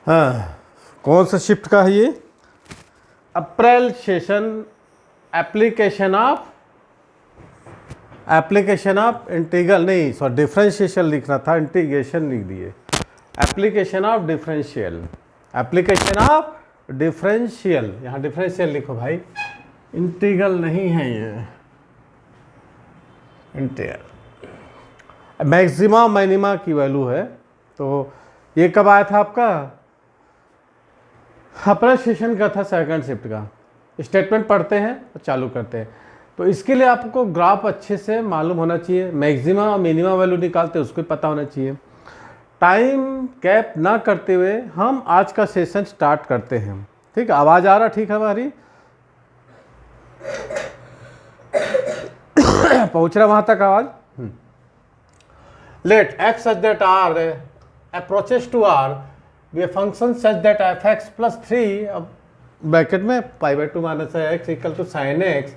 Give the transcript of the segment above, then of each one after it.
हाँ, कौन सा शिफ्ट का है ये? अप्रैल सेशन एप्लीकेशन ऑफ इंटीग्रल, नहीं सॉरी डिफरेंशिएशन लिखना था, इंटीग्रेशन लिख दिए। Application of differential, application of differential, यहाँ डिफरेंशियल लिखो भाई, इंटीग्रल नहीं है ये, इंटीग्रल। मैक्सिमा मिनिमा की वैल्यू है। तो ये कब आया था आपका? अप्रैल सेशन का था, सेकंड शिफ्ट का। स्टेटमेंट पढ़ते हैं और चालू करते हैं। तो इसके लिए आपको ग्राफ अच्छे से मालूम होना चाहिए, मैक्सिमा और मिनिमा वैल्यू निकालते हैं उसको पता होना चाहिए। टाइम कैप ना करते हुए हम आज का सेशन स्टार्ट करते हैं। ठीक है, आवाज़ आ रहा ठीक है हमारी? पहुँच रहा वहाँ तक आवाज़? Let x such that R approaches to R be function such that f x plus 3 bracket में π/2 minus x equal to sine x,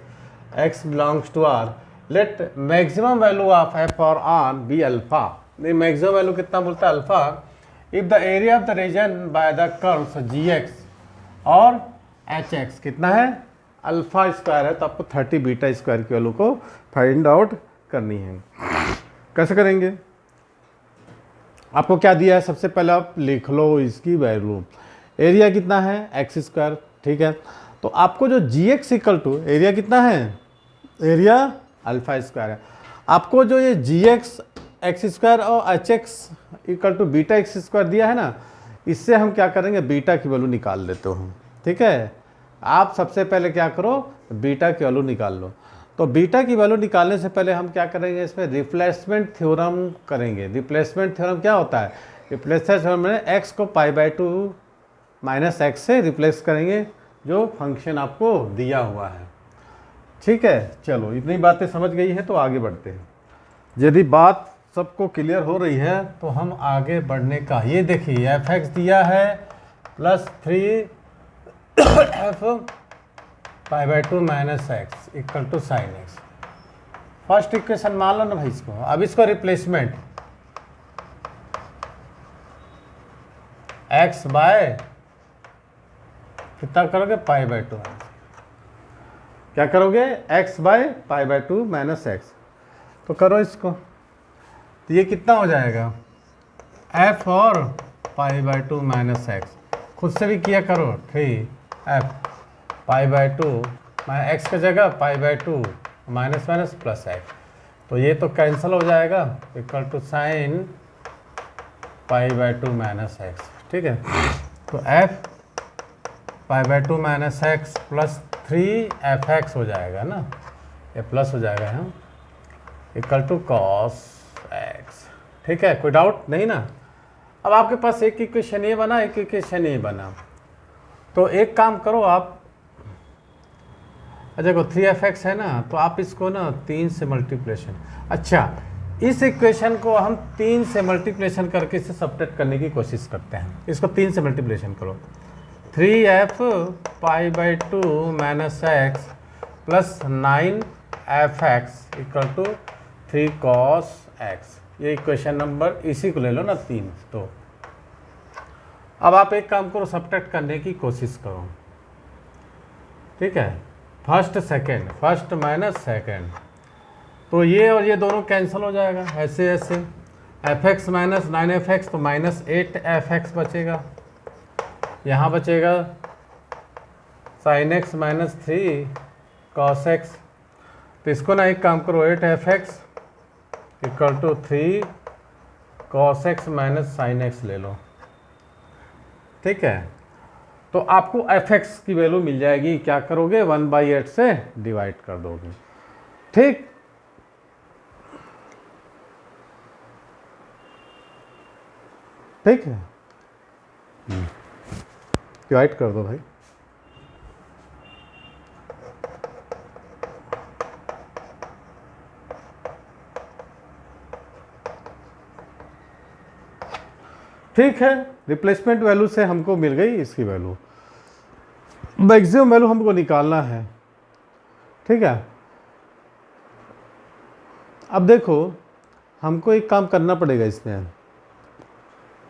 x belongs to R. Let maximum value of f और R be alpha. नहीं, maximum value कितना बोलता है? Alpha. If the area of the region by the curves g x और h x कितना है? Alpha square है, तो आपको 30 बीटा स्क्वायर की वैल्यू को फाइंड आउट करनी है। कैसे करेंगे? आपको क्या दिया है? सबसे पहले आप लिख लो इसकी वैल्यू। एरिया कितना है? X square. ठीक है, तो आपको जो g x equal to area कितना है? एरिया अल्फा स्क्वायर है। आपको जो ये जी एक्स एक्स स्क्वायर और h x equal to beta x square दिया है ना, इससे हम क्या करेंगे? बीटा की वैल्यू निकाल लेते हो। ठीक है, आप सबसे पहले क्या करो? बीटा की वैल्यू निकाल लो। तो बीटा की वैल्यू निकालने से पहले हम क्या करेंगे? इसमें रिप्लेसमेंट थ्योरम करेंगे। रिप्लेसमेंट थ्योरम क्या होता है? रिप्लेसमेंट थ्योरम में एक्स को π/2 माइनस एक्स से रिप्लेस करेंगे, जो फंक्शन आपको दिया हुआ है। ठीक है, चलो इतनी बातें समझ गई है तो आगे बढ़ते हैं। यदि बात सबको क्लियर हो रही है तो हम आगे बढ़ने का, ये देखिए एफ एक्स दिया है plus 3 f π/2 minus x equal to sine x. First equation मान लो ना भाई इसको। अब इसको रिप्लेसमेंट एक्स बाय कितना करोगे? π/2। क्या करोगे? x by π/2 minus x. तो करो इसको, तो ये कितना हो जाएगा? f और π/2 माइनस एक्स। खुद से भी किया करो, 3f π/2 एक्स की जगह π/2 माइनस माइनस प्लस एक्स। तो ये तो कैंसिल हो जाएगा, equal to sine π/2 minus x. ठीक है, तो f π/2 minus x plus 3f(x) हो जाएगा ना, ये प्लस हो जाएगा यहाँ, इक्वल टू कॉस एक्स। ठीक है, कोई डाउट नहीं ना? अब आपके पास एक इक्वेशन ये बना, एक इक्वेशन ये बना। तो एक काम करो आप, देखो 3f(x) है ना, तो आप इसको ना 3 से मल्टीप्लेशन, अच्छा इस इक्वेशन को हम 3 से मल्टीप्लेशन करके इसे सब्ट्रैक्ट करने की कोशिश करते हैं। इसको 3 से मल्टीप्लेशन करो, 3f π/2 minus x plus 9f(x) equal to 3 cos x। ये इक्वेशन नंबर, इसी को ले लो ना 3। तो अब आप एक काम करो, सब्ट्रैक्ट करने की कोशिश करो। ठीक है, first second, first minus second, तो ये और ये दोनों कैंसिल हो जाएगा ऐसे ऐसे। f(x) माइनस 9f(x) तो माइनस 8f(x) बचेगा। यहाँ बचेगा sin x minus 3 cos x। तो इसको ना एक काम करो, 8f(x) equal to 3 cos x minus sin x ले लो। ठीक है, तो आपको f(x) की वैल्यू मिल जाएगी। क्या करोगे? 1/8 से डिवाइड कर दोगे। ठीक, ठीक है, डिवाइड कर दो भाई। ठीक है, रिप्लेसमेंट वैल्यू से हमको मिल गई इसकी वैल्यू। मैक्सिमम वैल्यू हमको निकालना है। ठीक है, अब देखो हमको एक काम करना पड़ेगा इसमें,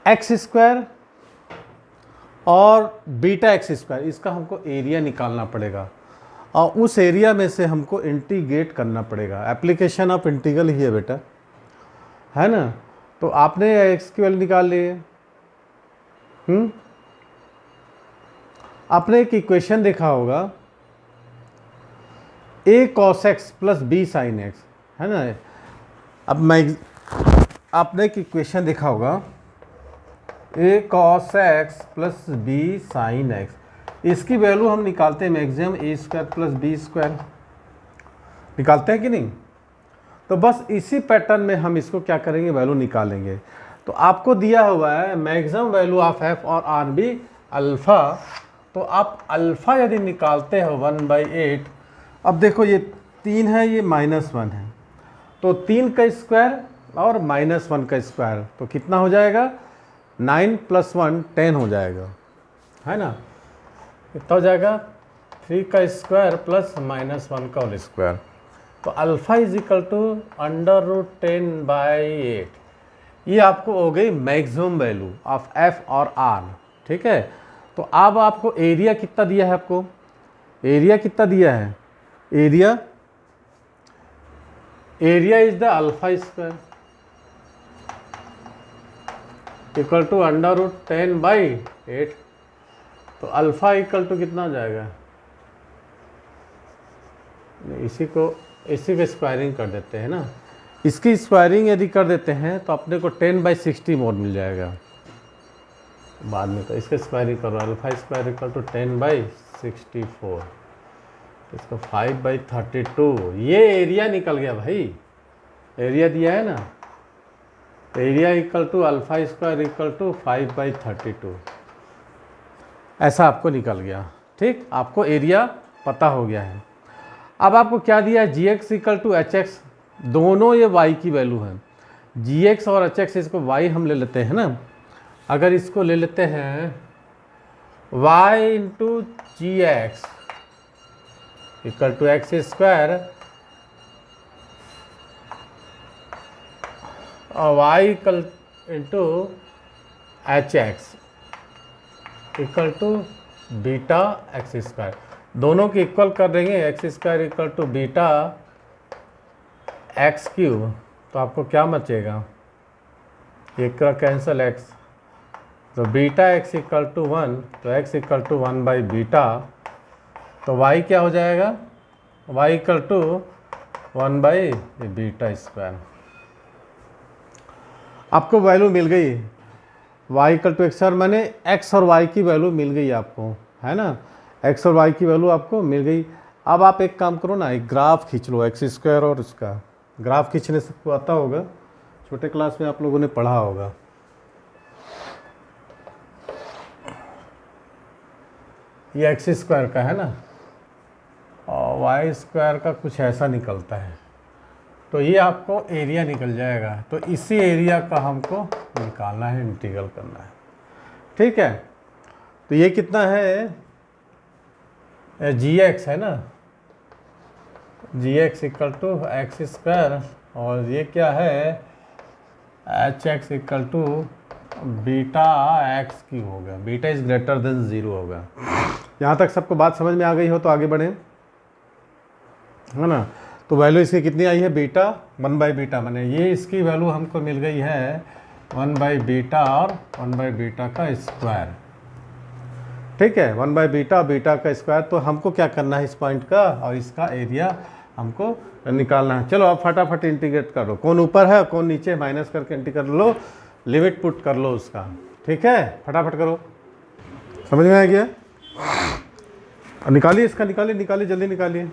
एक्स स्क्वायर और बीटा एक्स स्क्वायर, इसका हमको एरिया निकालना पड़ेगा और उस एरिया में से हमको इंटीग्रेट करना पड़ेगा। एप्लीकेशन ऑफ इंटीग्रल ही है बेटा, है ना। तो आपने एक्स की वैल्यू निकाल ली है। आपने एक इक्वेशन देखा होगा a cos x plus b sin x, है ना। अब मैं आपने एक इक्वेशन देखा होगा a cos x plus b sin x, इसकी वैल्यू हम निकालते हैं maximum a square plus b square, निकालते हैं कि नहीं। तो बस इसी पैटर्न में हम इसको क्या करेंगे, वैल्यू निकालेंगे। तो आपको दिया हुआ है मैक्सिमम वैल्यू ऑफ f और आर बी अल्फ़ा, तो आप अल्फ़ा यदि निकालते हो 1/8, अब देखो ये 3 है, ये -1 है, तो 3 का स्क्वायर और -1 का स्क्वायर, तो कितना हो जाएगा, 9 + 1 10 हो जाएगा, है ना। कितना हो जाएगा, 3 का स्क्वायर प्लस -1 का होल स्क्वायर। तो अल्फ़ा = √10/8, ये आपको हो गई मैक्सिमम वैल्यू ऑफ एफ और आर, ठीक है। तो अब आपको एरिया कितना दिया है, आपको एरिया कितना दिया है, area is the alpha square equal to √10/8। तो अल्फ़ा इक्वल टू कितना हो जाएगा, इसी को स्क्वायरिंग कर देते हैं ना, इसकी स्क्वायरिंग यदि कर देते हैं तो अपने को 10/60 मोड मिल जाएगा बाद में। तो इसका स्क्वायरिंग करो, अल्फ़ा स्क्वायर इक्वल टू 10/64, इसको 5/32, ये एरिया निकल गया भाई, एरिया दिया है ना, area equal to alpha square equal to 5/32, ऐसा आपको निकल गया, ठीक। आपको एरिया पता हो गया है। अब आपको क्या दिया है, gx इक्वल टू hx, दोनों ये y की वैल्यू है, gx और hx, इसको y हम ले लेते हैं ना। अगर इसको ले लेते हैं y × gx equal to x square और y equal into hx equal to beta x square, दोनों की इक्वल कर देंगे, x square equal to beta x cube, तो आपको क्या बचेगा, एक का कैंसिल x, तो बीटा एक्स इक्वल टू 1, तो x इक्वल टू 1/बीटा, तो y क्या हो जाएगा, y इक्वल टू 1/बीटा स्क्वायर। आपको वैल्यू मिल गई y इक्वल टू एक्स, और मैंने x और y की वैल्यू मिल गई आपको, है ना, x और y की वैल्यू आपको मिल गई। अब आप एक काम करो ना, एक ग्राफ खींच लो एक्स स्क्वायर और इसका, ग्राफ खींचने से आपको आता होगा, छोटे क्लास में आप लोगों ने पढ़ा होगा। ये एक्स स्क्वायर का है ना, और वाई स्क्वायर का कुछ ऐसा निकलता है, तो ये आपको एरिया निकल जाएगा। तो इसी एरिया का हमको निकालना है, इंटीग्रल करना है, ठीक है। तो ये कितना है, gx है ना, gx equal to x square, और ये क्या है, hx equal to beta x cube होगा, बीटा इज ग्रेटर देन 0 होगा। यहाँ तक सबको बात समझ में आ गई हो तो आगे बढ़ें, है ना। तो वैल्यू इसकी कितनी आई है, बीटा 1/बीटा, मैंने ये इसकी वैल्यू हमको मिल गई है 1/बीटा और 1/बीटा का स्क्वायर, ठीक है, 1/बीटा बीटा का स्क्वायर। तो हमको क्या करना है, इस पॉइंट का और इसका एरिया हमको निकालना है। चलो आप फटाफट इंटीग्रेट कर लो, कौन ऊपर है कौन नीचे, माइनस करके इंटीग्रेट कर लो, लिमिट पुट कर लो उसका, ठीक है, फटाफट करो, समझ में आ गया। निकालिए इसका, निकालिए जल्दी निकालिए।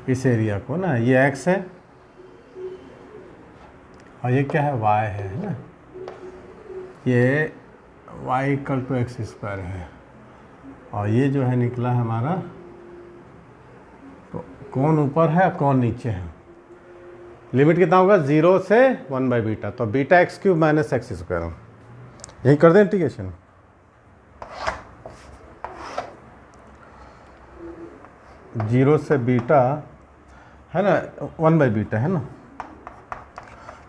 इस एरिया को ना, ये x है और ये क्या है, y है ना, ये y equal to x square है, और ये जो है निकला हमारा, तो कौन ऊपर है कौन नीचे है, लिमिट कितना होगा, 0 से 1/बीटा, तो beta x cube minus x square, यही कर दें इंटीग्रेशन। जीरो से बीटा है ना, 1/बीटा है ना,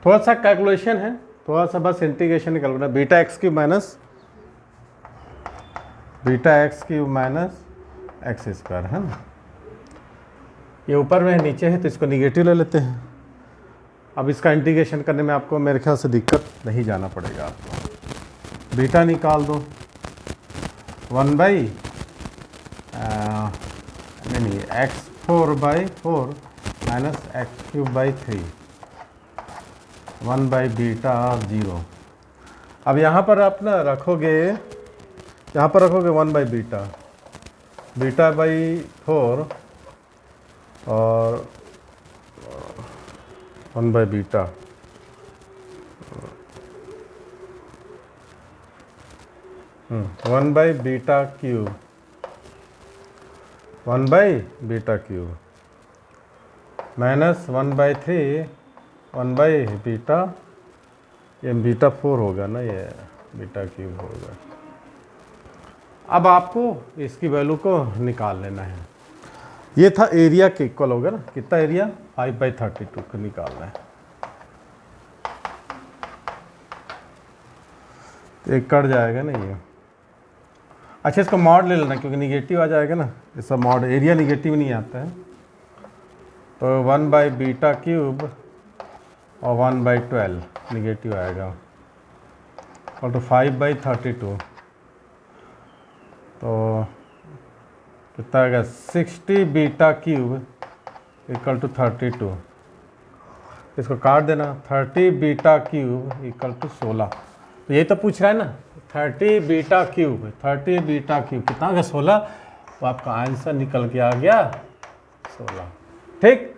थोड़ा सा कैलकुलेशन है, थोड़ा सा बस इंटीग्रेशन निकलना, beta x cube minus x square है ना। ये ऊपर में नीचे है तो इसको निगेटिव ले लेते हैं। अब इसका इंटीग्रेशन करने में आपको मेरे ख्याल से दिक्कत नहीं जाना पड़ेगा आपको। बीटा निकाल दो 1 बाई नहीं x4/4 minus x3/3 1 by beta 0। अब यहाँ पर आप ना रखोगे, यहाँ पर रखोगे 1 बाई बीटा बाई 4 और 1 by beta, one by beta cube 1 by beta cube minus 1/3 1 by beta, ये बीटा 4 होगा ना, ये बीटा क्यूब होगा। अब आपको इसकी वैल्यू को निकाल लेना है। ये था एरिया के इक्वल होगा ना, कितना एरिया 5/32 को निकालना है। तो एक कट जाएगा ना ये। अच्छा इसका मॉड ले लेना क्योंकि निगेटिव आ जाएगा ना, इसका मॉड एरिया निगेटिव नहीं आता है। तो 1 बाई बीटा क्यूब और 1/12 निगेटिव आएगा और तो 5/32, तो कितना आएगा 60 बीटा क्यूब इक्वल टू 32। इसको काट देना, 30 बीटा क्यूब इक्वल टू 16। तो ये तो पूछ रहा है ना 30 बीटा क्यूब कितना आ गया 16, तो आपका आंसर निकल के आ गया 16। ठीक,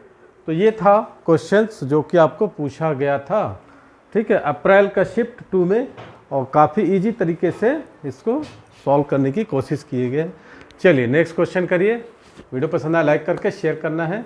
तो ये था क्वेश्चंस जो कि आपको पूछा गया था। ठीक है, अप्रैल का शिफ्ट 2 में, और काफ़ी इजी तरीके से इसको सॉल्व करने की कोशिश किए गए। चलिए नेक्स्ट क्वेश्चन करिए। वीडियो पसंद आया लाइक करके शेयर करना है।